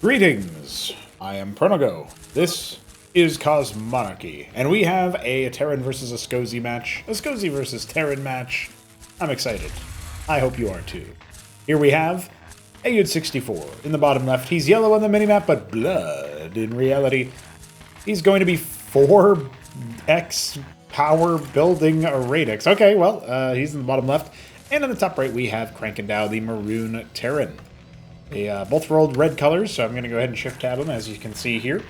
Greetings, I am Pronago. This is Cosmonarchy, and we have a Terran versus Askosi match, Askosi versus Terran match. I'm excited. I hope you are too. Here we have Ayud64 in the bottom left. He's yellow on the minimap, but blood in reality. He's going to be 4x power building a radix. Okay, well, he's in the bottom left. And in the top right, we have Krankendau, the maroon Terran. They both rolled red colors, so I'm going to go ahead and shift tab them, as you can see here.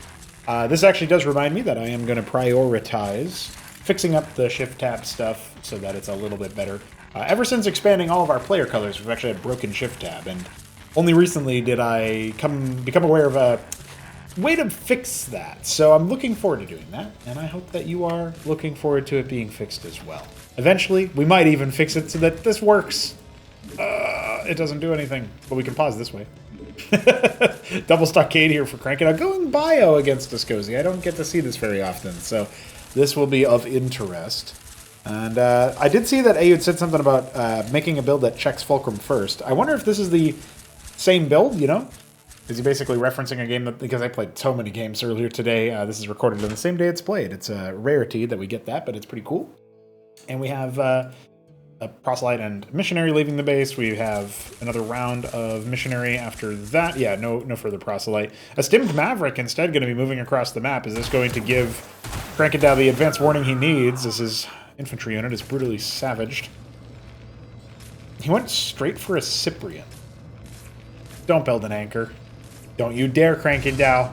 This actually does remind me that I am going to prioritize fixing up the shift tab stuff so that it's a little bit better. Ever since expanding all of our player colors, we've actually had broken shift tab, and only recently did I become aware of a way to fix that. So I'm looking forward to doing that, and I hope that you are looking forward to it being fixed as well. Eventually, we might even fix it so that this works. It doesn't do anything, but we can pause this way. Double stockade here for Krankendau. Going bio against Askosi. I don't get to see this very often, so this will be of interest. And I did see that Ayud said something about making a build that checks Fulcrum first. I wonder if this is the same build, you know? Is he basically referencing a game that, because I played so many games earlier today, this is recorded on the same day it's played. It's a rarity that we get that, but it's pretty cool. And we have a proselyte and missionary leaving the base. We have another round of missionary after that. Yeah, no further proselyte. A stimmed maverick instead going to be moving across the map. Is this going to give Krankendau the advance warning he needs as his infantry unit is brutally savaged? He went straight for a Cyprian. Don't build an anchor. Don't you dare, Krankendau.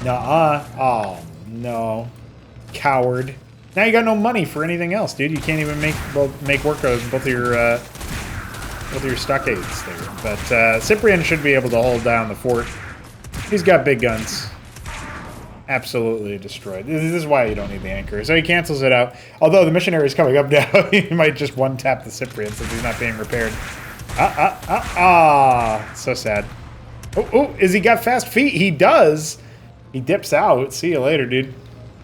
Nuh-uh. Oh, no. Coward. Now you got no money for anything else, dude. You can't even make work of both of your stockades there. But Cyprian should be able to hold down the fort. He's got big guns. Absolutely destroyed. This is why you don't need the anchor. So he cancels it out. Although the missionary is coming up now, he might just one-tap the Cyprian since he's not being repaired. So sad. Oh, is he got fast feet? He does. He dips out. See you later, dude.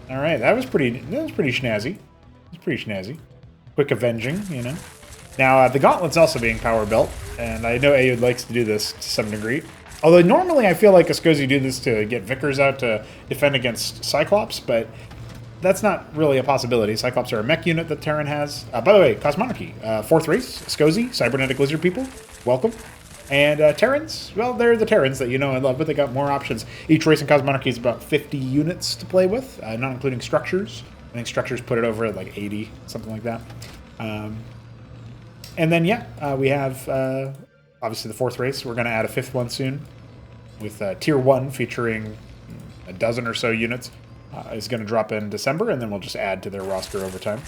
All right, that was pretty snazzy. It was pretty snazzy. Quick avenging, you know. Now, the gauntlet's also being power built, and I know Ayud likes to do this to some degree. Although normally I feel like Askosi do this to get Vicars out to defend against Cyclops, but that's not really a possibility. Cyclops are a mech unit that Terran has. By the way, Cosmonarchy, 4th race, Askosi, cybernetic lizard people, welcome. And Terrans, well, they're the Terrans that you know and love, but they got more options. Each race in Cosmonarchy is about 50 units to play with, not including structures. I think structures put it over at like 80, something like that. And then, yeah, we have, obviously, the 4th race. We're going to add a 5th one soon with Tier 1 featuring a dozen or so units. Is going to drop in December, and then we'll just add to their roster over time.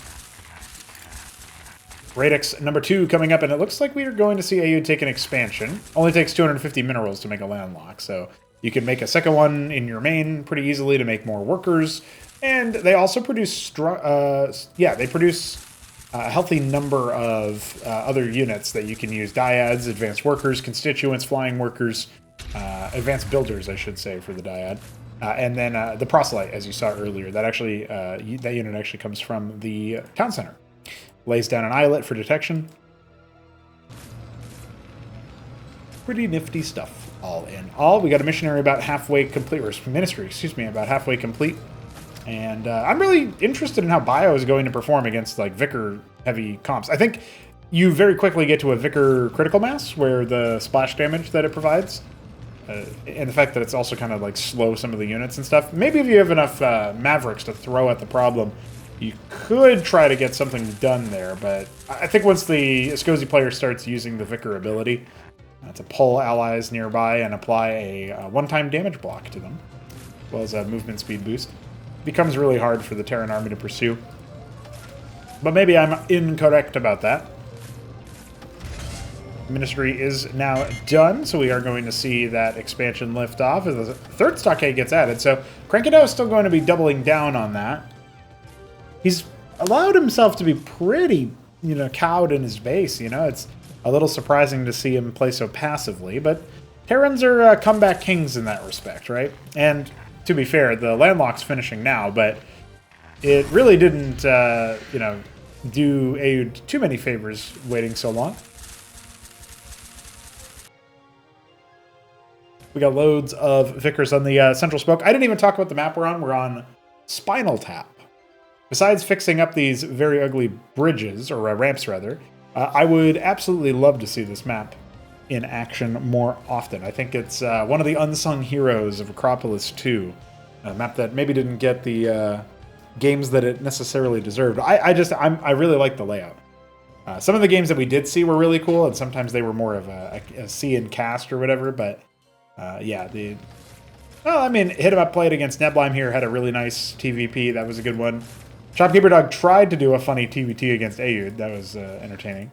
Radix number 2 coming up, and it looks like we are going to see Ayud take an expansion. Only takes 250 minerals to make a landlock, so you can make a second one in your main pretty easily to make more workers. And they also produce, a healthy number of other units that you can use. Dyads, advanced workers, constituents, flying workers, advanced builders, I should say, for the dyad. And then the proselyte, as you saw earlier, that actually that unit actually comes from the town center. Lays down an eyelet for detection. Pretty nifty stuff, all in all. We got a missionary about halfway complete, or ministry, excuse me, about halfway complete. And I'm really interested in how bio is going to perform against like Vicar-heavy comps. I think you very quickly get to a Vicar critical mass, where the splash damage that it provides, and the fact that it's also kind of like slow some of the units and stuff. Maybe if you have enough Mavericks to throw at the problem, you could try to get something done there, but I think once the Askosi player starts using the Vicar ability to pull allies nearby and apply a one-time damage block to them, as well as a movement speed boost, it becomes really hard for the Terran army to pursue. But maybe I'm incorrect about that. Ministry is now done, so we are going to see that expansion lift off as the 3rd stockade gets added. So Krankendau is still going to be doubling down on that. He's allowed himself to be pretty, cowed in his base, It's a little surprising to see him play so passively, but Terrans are comeback kings in that respect, right? And to be fair, the landlock's finishing now, but it really didn't, do Ayud too many favors waiting so long. We got loads of Vickers on the central spoke. I didn't even talk about the map we're on. We're on Spinaltap. Besides fixing up these very ugly bridges, or ramps rather, I would absolutely love to see this map in action more often. I think it's one of the unsung heroes of Acropolis 2, a map that maybe didn't get the games that it necessarily deserved. I really like the layout. Some of the games that we did see were really cool, and sometimes they were more of a see and cast or whatever, but yeah, well, I mean, Hit 'em Up played against Neblime here, had a really nice TVP, that was a good one. Shopkeeper Dog tried to do a funny TVT against Ayud, that was entertaining.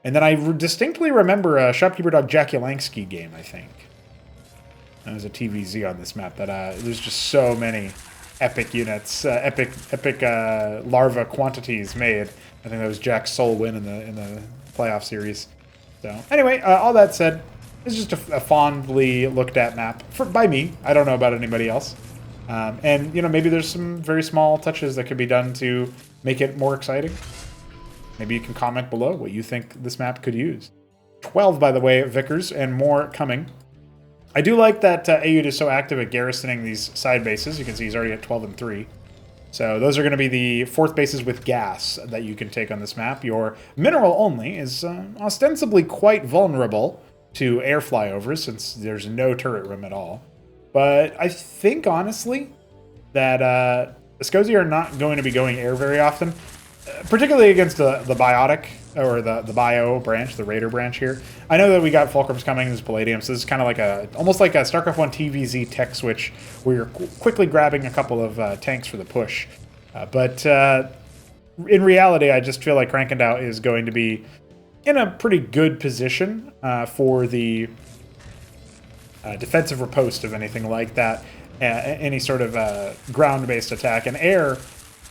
And then I distinctly remember a Shopkeeper Dog Jakulansky game, I think. That was a TVZ on this map. That there's just so many epic units, epic larva quantities made. I think that was Jack's sole win in the playoff series. So anyway, all that said, it's just a fondly looked at map by me. I don't know about anybody else. And you know, maybe there's some very small touches that could be done to make it more exciting. Maybe you can comment below what you think this map could use. 12, by the way, Vickers, and more coming. I do like that Ayud is so active at garrisoning these side bases. You can see he's already at 12 and 3. So those are going to be the 4th bases with gas that you can take on this map. Your mineral only is ostensibly quite vulnerable to air flyovers since there's no turret room at all. But I think, honestly, that Askosi are not going to be going air very often. Particularly against the biotic, or the bio branch, the raider branch here. I know that we got Fulcrums coming, this Palladium, so this is kind of like almost like a StarCraft 1 TVZ tech switch, where you're quickly grabbing a couple of tanks for the push. But in reality, I just feel like Krankendau is going to be in a pretty good position for the defensive riposte of anything like that, any sort of ground-based attack. And air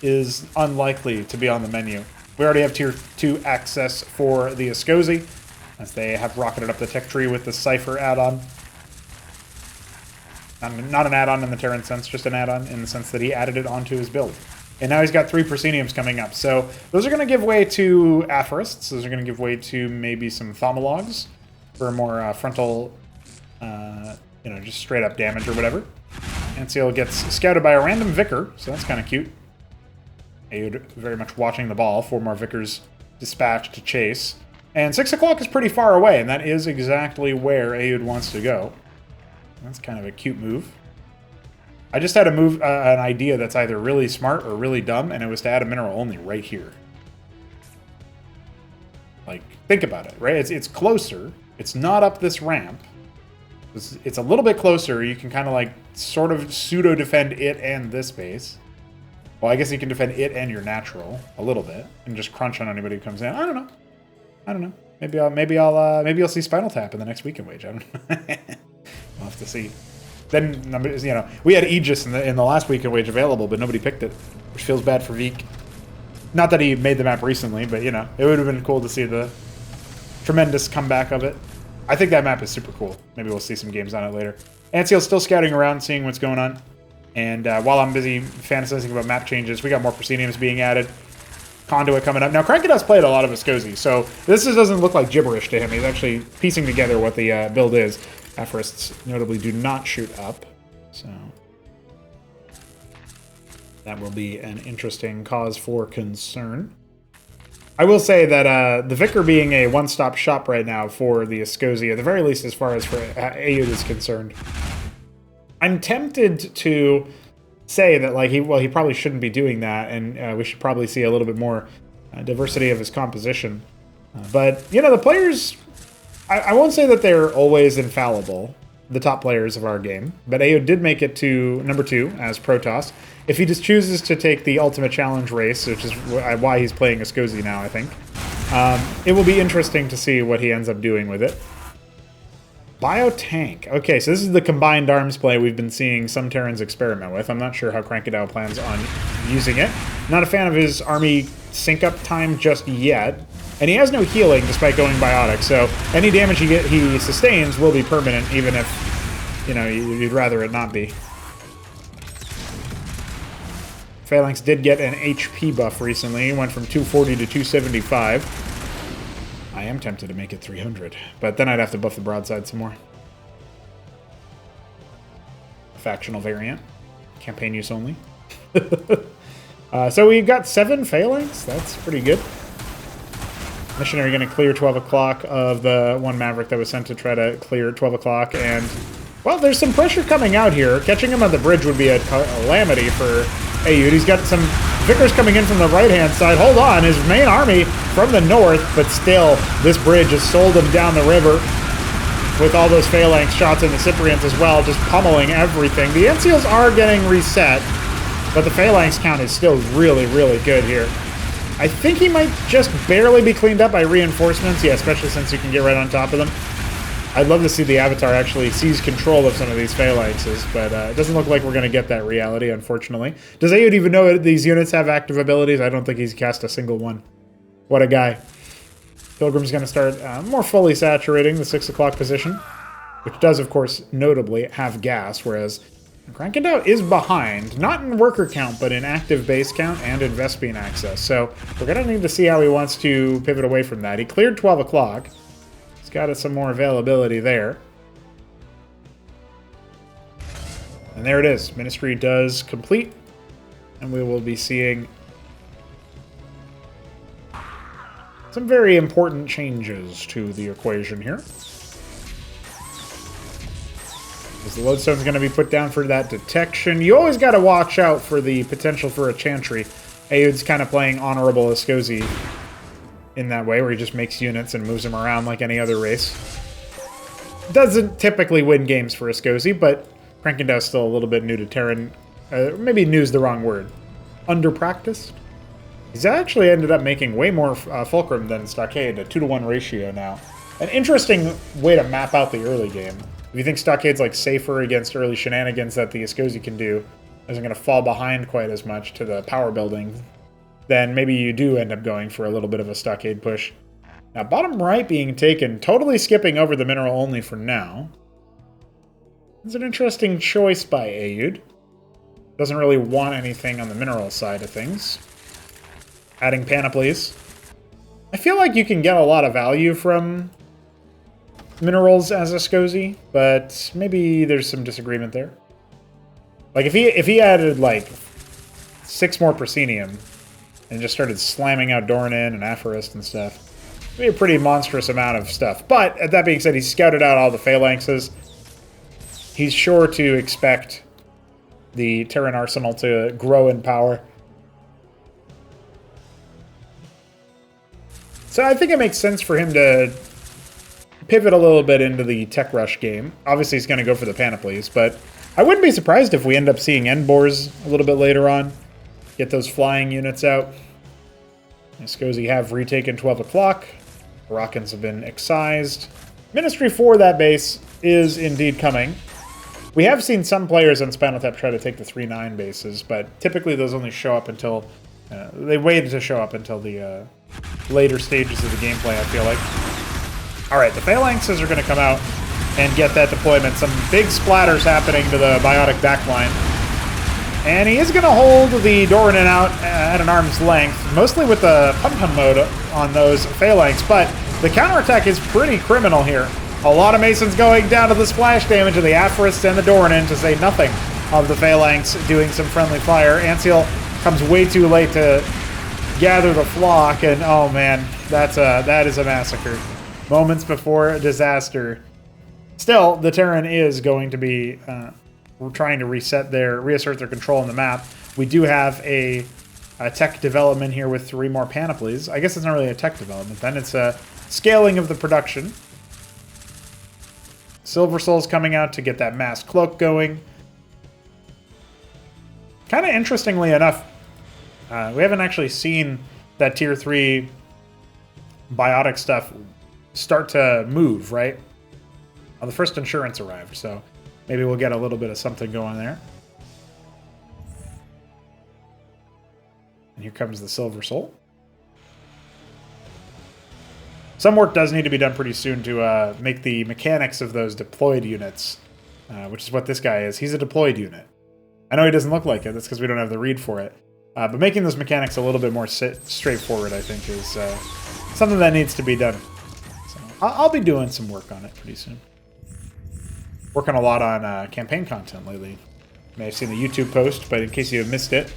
is unlikely to be on the menu. We already have tier 2 access for the Askosi, as they have rocketed up the tech tree with the Cypher add-on. Not an add-on in the Terran sense, just an add-on in the sense that he added it onto his build. And now he's got 3 Prosceniums coming up. So those are going to give way to Aphorists. Those are going to give way to maybe some Thomologs for more frontal, you know, just straight up damage or whatever. Anseal gets scouted by a random Vicar, so that's kind of cute. Ayud very much watching the ball. 4 more Vickers dispatched to chase. And 6 o'clock is pretty far away, and that is exactly where Ayud wants to go. That's kind of a cute move. I just had an idea that's either really smart or really dumb, and it was to add a mineral only right here. Like, think about it, right? It's closer. It's not up this ramp. It's a little bit closer. You can kind of like sort of pseudo-defend it and this base. Well, I guess you can defend it and your natural a little bit, and just crunch on anybody who comes in. I don't know. I don't know. Maybe I'll see Spinaltap in the next weekend wage. I don't know. We'll have to see. Then, you know, we had Aegis in the last weekend wage available, but nobody picked it, which feels bad for Veek. Not that he made the map recently, but you know, it would have been cool to see the tremendous comeback of it. I think that map is super cool. Maybe we'll see some games on it later. Anseal's still scouting around, seeing what's going on. And while I'm busy fantasizing about map changes, we got more Prosceniums being added. Conduit coming up. Now, Krankendau's played a lot of Askosi, so this doesn't look like gibberish to him. He's actually piecing together what the build is. Aphorists notably do not shoot up, so that will be an interesting cause for concern. I will say that the Vicar being a one-stop shop right now for the Askosi, at the very least as far as for Ayud is concerned, I'm tempted to say that like he probably shouldn't be doing that, and we should probably see a little bit more diversity of his composition. But you know, the players, I won't say that they're always infallible, the top players of our game, but Ayud did make it to number 2 as Protoss. If he just chooses to take the Ultimate Challenge race, which is why he's playing Askosi now, I think, it will be interesting to see what he ends up doing with it. Biotank. Okay, so this is the combined arms play we've been seeing some Terrans experiment with. I'm not sure how Krankendau plans on using it. Not a fan of his army sync-up time just yet. And he has no healing despite going biotic, so any damage he sustains will be permanent, even if, you know, you'd rather it not be. Phalanx did get an HP buff recently. He went from 240 to 275. I am tempted to make it 300, but then I'd have to buff the broadside some more. factional variant. Campaign use only. So we've got 7 phalanx. That's pretty good. Missionary going to clear 12 o'clock of the one Maverick that was sent to try to clear 12 o'clock. And, well, there's some pressure coming out here. Catching him on the bridge would be a calamity for Ayud. He's got some Vickers coming in from the right-hand side. Hold on, his main army from the north, but still, this bridge has sold him down the river with all those phalanx shots and the Cyprians as well, just pummeling everything. The NCOs are getting reset, but the phalanx count is still really, really good here. I think he might just barely be cleaned up by reinforcements, yeah, especially since you can get right on top of them. I'd love to see the Avatar actually seize control of some of these phalanxes, but it doesn't look like we're going to get that reality, unfortunately. Does Ayud even know that these units have active abilities? I don't think he's cast a single one. What a guy. Pilgrim's going to start more fully saturating the 6 o'clock position, which does, of course, notably have gas, whereas Krankendau is behind, not in worker count, but in active base count and in Vespene access. So we're going to need to see how he wants to pivot away from that. He cleared 12 o'clock. He's got some more availability there. And there it is. Ministry does complete. And we will be seeing some very important changes to the equation here. The Lodestone's going to be put down for that detection. You always got to watch out for the potential for a Chantry. Ayud's kind of playing Honorable Askosi in that way, where he just makes units and moves them around like any other race. Doesn't typically win games for Askosi, but Krankendau's still a little bit new to Terran. Maybe new's the wrong word. Under-practiced? He's actually ended up making way more Fulcrum than Stockade, a 2-to-1 ratio now. An interesting way to map out the early game. If you think Stockade's like safer against early shenanigans that the Askosi can do, isn't going to fall behind quite as much to the power building, then maybe you do end up going for a little bit of a Stockade push. Now, bottom right being taken, totally skipping over the mineral only for now. It's an interesting choice by Ayud. Doesn't really want anything on the mineral side of things. Adding panoplies. I feel like you can get a lot of value from minerals as Askosi, but maybe there's some disagreement there. Like, if he added, like, 6 more Proscenium and just started slamming out Dornan and Aphorist and stuff, it'd be a pretty monstrous amount of stuff. But, that being said, he's scouted out all the phalanxes. He's sure to expect the Terran arsenal to grow in power. So I think it makes sense for him to pivot a little bit into the tech rush game. Obviously, he's going to go for the panoplies, but I wouldn't be surprised if we end up seeing Endbors a little bit later on. Get those flying units out. Askosi have retaken 12 o'clock. Moroccans have been excised. Ministry for that base is indeed coming. We have seen some players on Spinaltap try to take the 3-9 bases, but typically those only show up until... they wait to show up until the later stages of the gameplay, I feel like. Alright, the phalanxes are going to come out and get that deployment. Some big splatters happening to the biotic backline. And he is going to hold the Doranin out at an arm's length, mostly with the pum-pum mode on those phalanx, but the counterattack is pretty criminal here. A lot of Masons going down to the splash damage of the Aphorists and the Doranin, to say nothing of the phalanx doing some friendly fire. Anseal comes way too late to gather the flock, and oh man, that is a massacre. Moments before disaster. Still, the Terran is going to be trying to reassert their control on the map. We do have a tech development here with 3 more panoplies. I guess it's not really a tech development then, it's a scaling of the production. Silver Soul's coming out to get that mass cloak going. Kind of interestingly enough, we haven't actually seen that tier 3 biotic stuff start to move, right? Well, the first insurance arrived, so maybe we'll get a little bit of something going there. And here comes the Silver Soul. Some work does need to be done pretty soon to make the mechanics of those deployed units, which is what this guy is. He's a deployed unit. I know he doesn't look like it, that's because we don't have the read for it. But making those mechanics a little bit more straightforward, I think, is something that needs to be done. So I'll be doing some work on it pretty soon. Working a lot on campaign content lately. You may have seen the YouTube post, but in case you have missed it,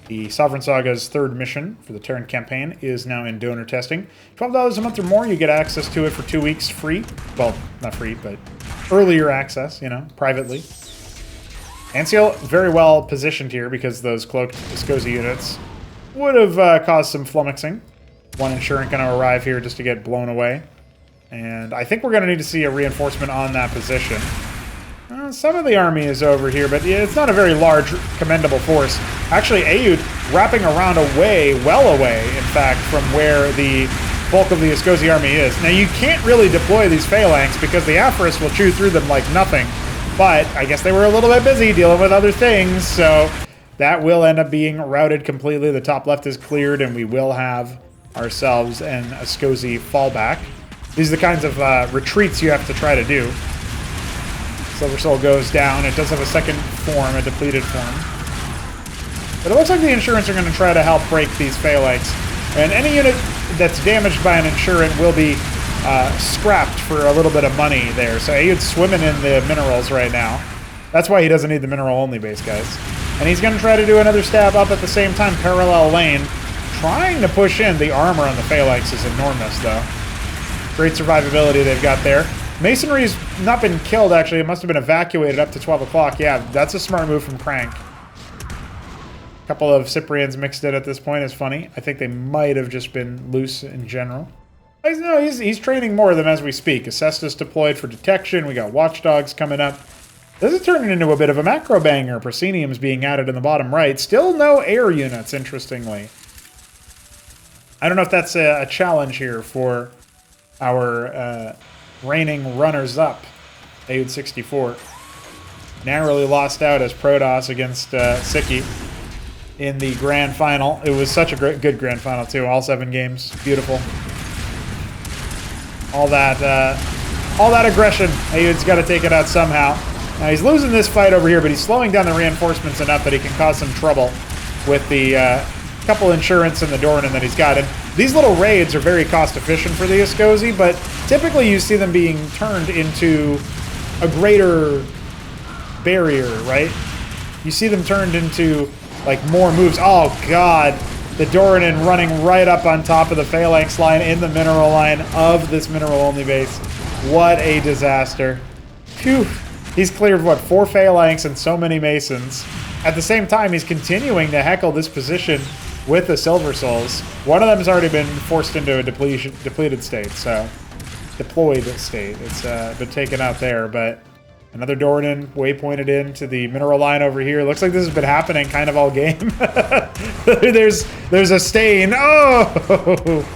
the Sovereign Saga's third mission for the Terran campaign is now in donor testing. $12 a month or more, you get access to it for 2 weeks free. Well, not free, but earlier access, you know, privately. Anseal very well positioned here because those cloaked Askosi units would have caused some flummoxing. One insurance going to arrive here just to get blown away. And I think we're going to need to see a reinforcement on that position. Some of the army is over here, but it's not a very large, commendable force. Actually, Aoud wrapping around away, well away, in fact, from where the bulk of the Askosi army is. Now, you can't really deploy these phalanx because the Aphoris will chew through them like nothing. But I guess they were a little bit busy dealing with other things, so that will end up being routed completely. The top left is cleared, and we will have ourselves an Askosi fallback. These are the kinds of retreats you have to try to do. Silver Soul goes down. It does have a second form, a depleted form. But it looks like the insurance are going to try to help break these phalanx. And any unit that's damaged by an insurance will be scrapped for a little bit of money there. So Aoud's swimming in the minerals right now. That's why he doesn't need the mineral-only base, guys. And he's going to try to do another stab up at the same time, parallel lane. Trying to push in. The armor on the phalanx is enormous, though. Great survivability they've got there. Masonry's not been killed, actually. It must have been evacuated up to 12 o'clock. Yeah, that's a smart move from Crank. A couple of Cyprians mixed in at this point is funny. I think they might have just been loose in general. No, he's training more of them as we speak. Acestus deployed for detection. We got Watchdogs coming up. This is turning into a bit of a macro banger. Proscenium's being added in the bottom right. Still no air units, interestingly. I don't know if that's a challenge here for our reigning runners-up, Aoud 64. Narrowly lost out as Protoss against Siki in the grand final. It was such a good grand final, too. All 7 games. Beautiful. All that aggression. Aoud's got to take it out somehow. Now, he's losing this fight over here, but he's slowing down the reinforcements enough that he can cause some trouble with the couple insurance and the Dornan that he's got. And these little raids are very cost efficient for the Askosi, but typically you see them being turned into a greater barrier, right? You see them turned into like more moves. Oh god, the Dornan running right up on top of the phalanx line in the mineral line of this mineral only base. What a disaster. Phew. He's cleared, what, 4 phalanx and so many masons. At the same time, he's continuing to heckle this position with the Silver Souls. One of them has already been forced into a depleted state, so deployed state. It's been taken out there, but another Dornan waypointed into the mineral line over here. Looks like this has been happening kind of all game. there's a stain. Oh!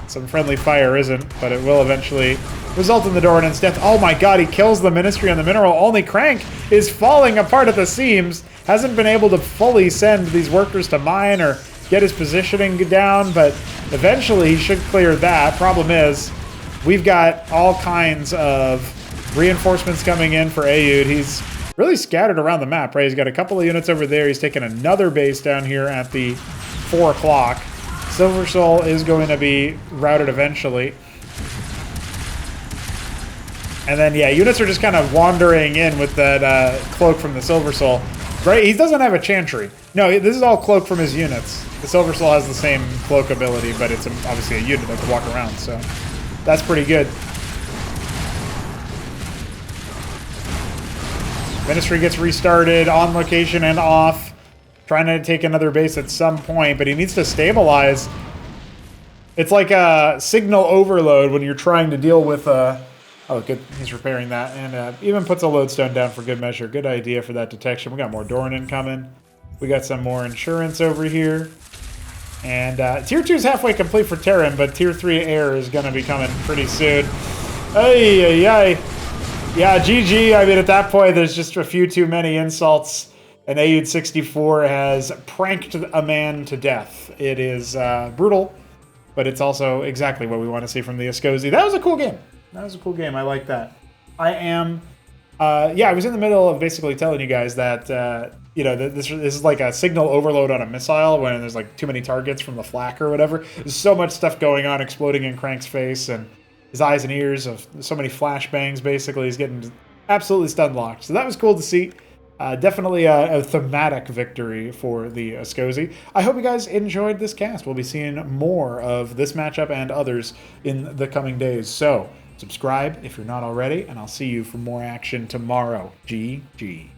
Some friendly fire isn't, but it will eventually result in the Dornan's death. Oh my god, he kills the Ministry on the mineral. Only Crank is falling apart at the seams. Hasn't been able to fully send these workers to mine or get his positioning down, but eventually he should clear that. Problem is, we've got all kinds of reinforcements coming in for Aoud. He's really scattered around the map, right? He's got a couple of units over there. He's taken another base down here at the 4 o'clock. Silver Soul is going to be routed eventually. And then, yeah, units are just kind of wandering in with that cloak from the Silver Soul. Right? He doesn't have a Chantry. No, this is all cloak from his units. The Silver Soul has the same cloak ability, but it's obviously a unit that can walk around, so that's pretty good. Ministry gets restarted on location and off. Trying to take another base at some point, but he needs to stabilize. It's like a signal overload when you're trying to deal with oh, good. He's repairing that, and even puts a lodestone down for good measure. Good idea for that detection. We got more Dornan coming. We got some more insurance over here. And Tier 2 is halfway complete for Terran, but Tier 3 air is going to be coming pretty soon. Ay, ay, ay. Yeah, GG. I mean, at that point, there's just a few too many insults. And Aoud 64 has pranked a man to death. It is brutal, but it's also exactly what we want to see from the Askosi. That was a cool game. That was a cool game. I like that. I am... yeah, I was in the middle of basically telling you guys that, you know, this is like a signal overload on a missile when there's like too many targets from the flak or whatever. There's so much stuff going on exploding in Crank's face and his eyes and ears of so many flashbangs, basically. He's getting absolutely stun locked. So that was cool to see. Definitely a thematic victory for the Askosi. I hope you guys enjoyed this cast. We'll be seeing more of this matchup and others in the coming days. So subscribe if you're not already, and I'll see you for more action tomorrow. GG.